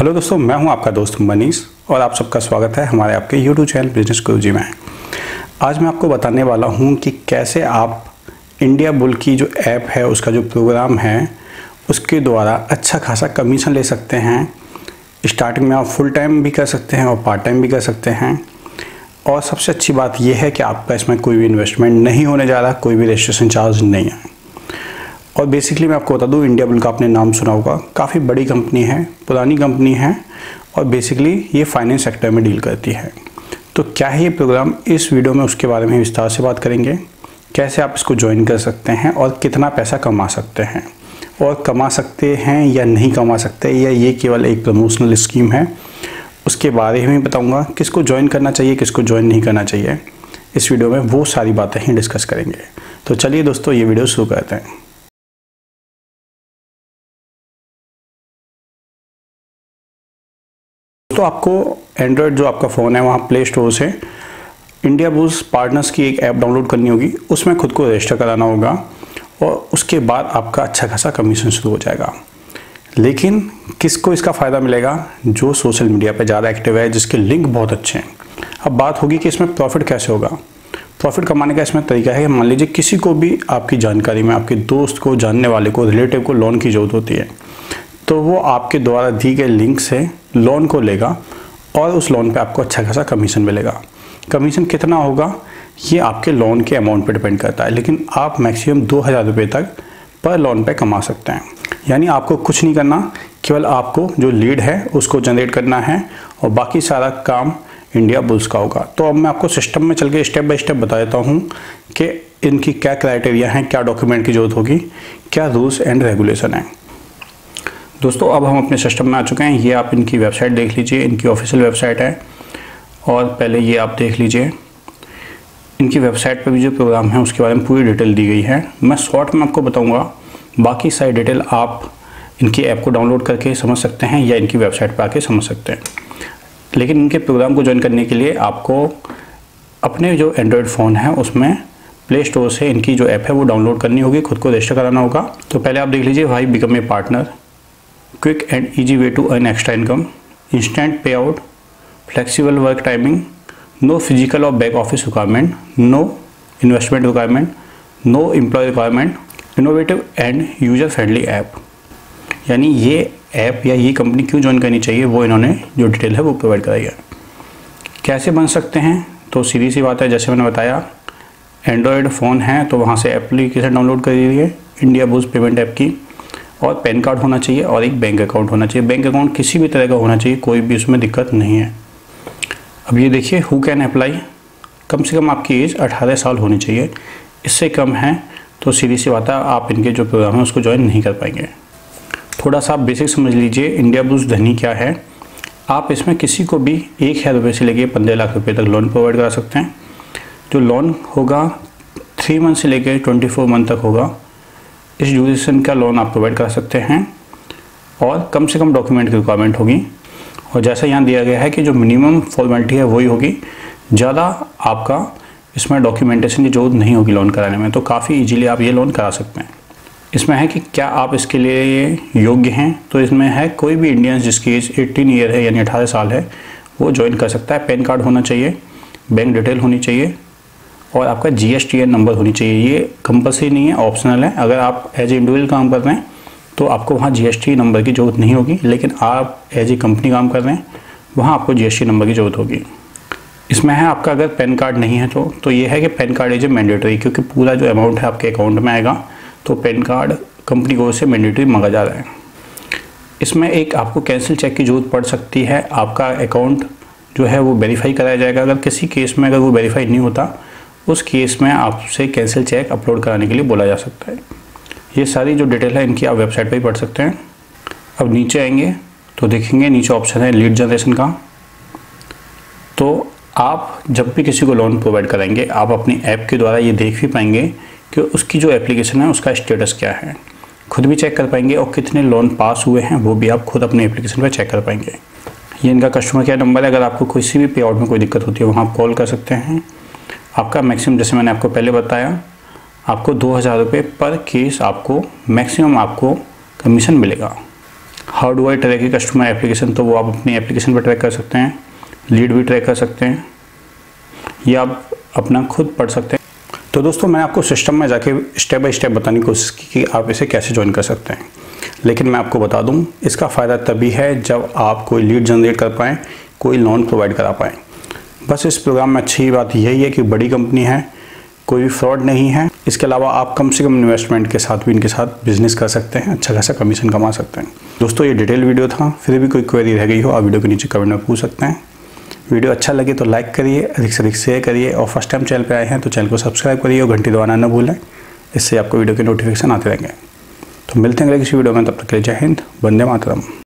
Hello दोस्तों, मैं हूं आपका दोस्त मनीष और आप सबका स्वागत है हमारे आपके यूट्यूब चैनल बिजनेस गुरुजी में। आज मैं आपको बताने वाला हूं कि कैसे आप इंडिया बुल की जो ऐप है, उसका जो प्रोग्राम है, उसके द्वारा अच्छा खासा कमीशन ले सकते हैं। स्टार्टिंग में आप फुल टाइम भी कर सकते हैं और पार्ट टाइम भी कर सकते हैं। और सबसे अच्छी बात यह है कि आपका इसमें कोई भी इन्वेस्टमेंट नहीं होने जा रहा, कोई भी रजिस्ट्रेशन चार्ज नहीं है। और बेसिकली मैं आपको बता दूं, इंडिया बुल का आपने नाम सुना होगा, काफ़ी बड़ी कंपनी है, पुरानी कंपनी है और बेसिकली ये फाइनेंस सेक्टर में डील करती है। तो क्या है ये प्रोग्राम, इस वीडियो में उसके बारे में विस्तार से बात करेंगे। कैसे आप इसको ज्वाइन कर सकते हैं और कितना पैसा कमा सकते हैं, और कमा सकते हैं या नहीं कमा सकते, या ये केवल एक प्रमोशनल स्कीम है, उसके बारे में बताऊँगा। किसको ज्वाइन करना चाहिए, किसको ज्वाइन नहीं करना चाहिए, इस वीडियो में वो सारी बातें ही डिस्कस करेंगे। तो चलिए दोस्तों, ये वीडियो शुरू करते हैं। तो आपको एंड्रॉयड जो आपका फ़ोन है, वहाँ प्ले स्टोर से इंडिया बुल्स पार्टनर्स की एक ऐप डाउनलोड करनी होगी, उसमें खुद को रजिस्टर कराना होगा और उसके बाद आपका अच्छा खासा कमीशन शुरू हो जाएगा। लेकिन किसको इसका फ़ायदा मिलेगा? जो सोशल मीडिया पे ज़्यादा एक्टिव है, जिसके लिंक बहुत अच्छे हैं। अब बात होगी कि इसमें प्रॉफिट कैसे होगा। प्रॉफिट कमाने का इसमें तरीका है, मान लीजिए किसी को भी आपकी जानकारी में, आपके दोस्त को, जानने वाले को, रिलेटिव को लोन की ज़रूरत होती है, तो वो आपके द्वारा दी गए लिंक से लोन को लेगा और उस लोन पे आपको अच्छा खासा कमीशन मिलेगा। कमीशन कितना होगा ये आपके लोन के अमाउंट पे डिपेंड करता है, लेकिन आप मैक्सिमम 2000 रुपये तक पर लोन पे कमा सकते हैं। यानी आपको कुछ नहीं करना, केवल आपको जो लीड है उसको जनरेट करना है और बाकी सारा काम इंडिया बुल्स का होगा। तो अब मैं आपको सिस्टम में चल के स्टेप बाय स्टेप बता देता हूँ कि इनकी क्या क्राइटेरिया हैं, क्या डॉक्यूमेंट की ज़रूरत होगी, क्या रूल्स एंड रेगुलेशन है। दोस्तों, अब हम अपने सिस्टम में आ चुके हैं। ये आप इनकी वेबसाइट देख लीजिए, इनकी ऑफिशियल वेबसाइट है। और पहले ये आप देख लीजिए, इनकी वेबसाइट पर भी जो प्रोग्राम है उसके बारे में पूरी डिटेल दी गई है। मैं शॉर्ट में आपको बताऊंगा, बाकी सारी डिटेल आप इनकी ऐप को डाउनलोड करके समझ सकते हैं या इनकी वेबसाइट पर आके समझ सकते हैं। लेकिन इनके प्रोग्राम को ज्वाइन करने के लिए आपको अपने जो एंड्रॉयड फ़ोन है उसमें प्ले स्टोर से इनकी जो ऐप है वो डाउनलोड करनी होगी, खुद को रजिस्टर कराना होगा। तो पहले आप देख लीजिए, why become a partner, quick and easy way to earn extra income, instant pay out, flexible work timing, no physical और back office requirement, no investment requirement, no employ requirement, innovative and user friendly app. यानी ये app या ये company क्यों join करनी चाहिए, वो इन्होंने जो डिटेल है वो प्रोवाइड कराई है। कैसे बन सकते हैं? तो सीधी सी बात है, जैसे मैंने बताया, एंड्रॉयड फ़ोन है तो वहाँ से एप्लीकेशन डाउनलोड कर लीजिए इंडिया बुल्स पेमेंट ऐप की, और पैन कार्ड होना चाहिए और एक बैंक अकाउंट होना चाहिए। बैंक अकाउंट किसी भी तरह का होना चाहिए, कोई भी उसमें दिक्कत नहीं है। अब ये देखिए, हु कैन अप्लाई, कम से कम आपकी एज 18 साल होनी चाहिए। इससे कम है तो सीधी सी बात है, आप इनके जो प्रोग्राम है उसको ज्वाइन नहीं कर पाएंगे। थोड़ा सा आप बेसिक समझ लीजिए, इंडिया बुल्स धनी क्या है। आप इसमें किसी को भी 1000 रुपये से लेकर 15 लाख रुपये तक लोन प्रोवाइड करा सकते हैं। जो लोन होगा 3 मंथ से लेकर 24 मंथ तक होगा। इस ड्यूरेशन का लोन आप प्रोवाइड कर सकते हैं और कम से कम डॉक्यूमेंट की रिक्वायरमेंट होगी। और जैसा यहाँ दिया गया है कि जो मिनिमम फॉर्मेलिटी है वही होगी, ज़्यादा आपका इसमें डॉक्यूमेंटेशन की जरूरत नहीं होगी लोन कराने में, तो काफ़ी इजीली आप ये लोन करा सकते हैं। इसमें है कि क्या आप इसके लिए योग्य हैं, तो इसमें है कोई भी इंडियन जिसकी एज 18 ईयर है, यानी 18 साल है, वो ज्वाइन कर सकता है। पैन कार्ड होना चाहिए, बैंक डिटेल होनी चाहिए और आपका GSTN नंबर होनी चाहिए। ये कंपलसरी नहीं है, ऑप्शनल है। अगर आप एज ए इंडिविजुअल काम कर रहे हैं तो आपको वहाँ GST नंबर की ज़रूरत नहीं होगी, लेकिन आप एज ए कंपनी काम कर रहे हैं वहाँ आपको GST नंबर की ज़रूरत होगी। इसमें है आपका अगर पैन कार्ड नहीं है तो ये है कि pan card is a mandatory, क्योंकि पूरा जो अमाउंट है आपके अकाउंट में आएगा, तो पैन कार्ड कंपनी की ओर से मैंडेटरी मांगा जा रहा है। इसमें एक आपको कैंसिल चेक की ज़रूरत पड़ सकती है। आपका अकाउंट जो है वो वेरीफाई कराया जाएगा। अगर किसी केस में अगर वो वेरीफाई नहीं होता, उस केस में आपसे कैंसिल चेक अपलोड कराने के लिए बोला जा सकता है। ये सारी जो डिटेल है इनकी आप वेबसाइट पर ही पढ़ सकते हैं। अब नीचे आएंगे तो देखेंगे, नीचे ऑप्शन है लीड जनरेशन का। तो आप जब भी किसी को लोन प्रोवाइड कराएंगे, आप अपनी ऐप के द्वारा ये देख भी पाएंगे कि उसकी जो एप्लीकेशन है उसका स्टेटस क्या है, खुद भी चेक कर पाएंगे, और कितने लोन पास हुए हैं वो भी आप खुद अपनी एप्लीकेशन पर चेक कर पाएंगे। ये इनका कस्टमर केयर नंबर है। अगर आपको किसी भी पे आउट में कोई दिक्कत होती है वहाँ आप कॉल कर सकते हैं। आपका मैक्सिमम, जैसे मैंने आपको पहले बताया, आपको 2000 रुपये पर केस आपको मैक्सिमम आपको कमीशन मिलेगा। How do I track a customer application, तो वो आप अपनी एप्लीकेशन पर ट्रैक कर सकते हैं, लीड भी ट्रैक कर सकते हैं, या आप अपना खुद पढ़ सकते हैं। तो दोस्तों मैंने आपको सिस्टम में जाके स्टेप बाय स्टेप बताने की कोशिश की कि आप इसे कैसे ज्वाइन कर सकते हैं, लेकिन मैं आपको बता दूं इसका फ़ायदा तभी है जब आप कोई लीड जनरेट कर पाएँ, कोई लोन प्रोवाइड करा पाएँ। बस इस प्रोग्राम में अच्छी बात यही है कि बड़ी कंपनी है, कोई भी फ्रॉड नहीं है। इसके अलावा आप कम से कम इन्वेस्टमेंट के साथ भी इनके साथ बिजनेस कर सकते हैं, अच्छा खासा कमीशन कमा सकते हैं। दोस्तों ये डिटेल वीडियो था, फिर भी कोई क्वेरी रह गई हो आप वीडियो के नीचे कमेंट में पूछ सकते हैं। वीडियो अच्छा लगे तो लाइक करिए, अधिक से अधिक शेयर करिए, और फर्स्ट टाइम चैनल पर आए हैं तो चैनल को सब्सक्राइब करिए और घंटी दबाना न भूलें, इससे आपको वीडियो के नोटिफिकेशन आते रहेंगे। तो मिलते हैं अगले किसी वीडियो में, तब तक के लिए जय हिंद, वंदे मातरम।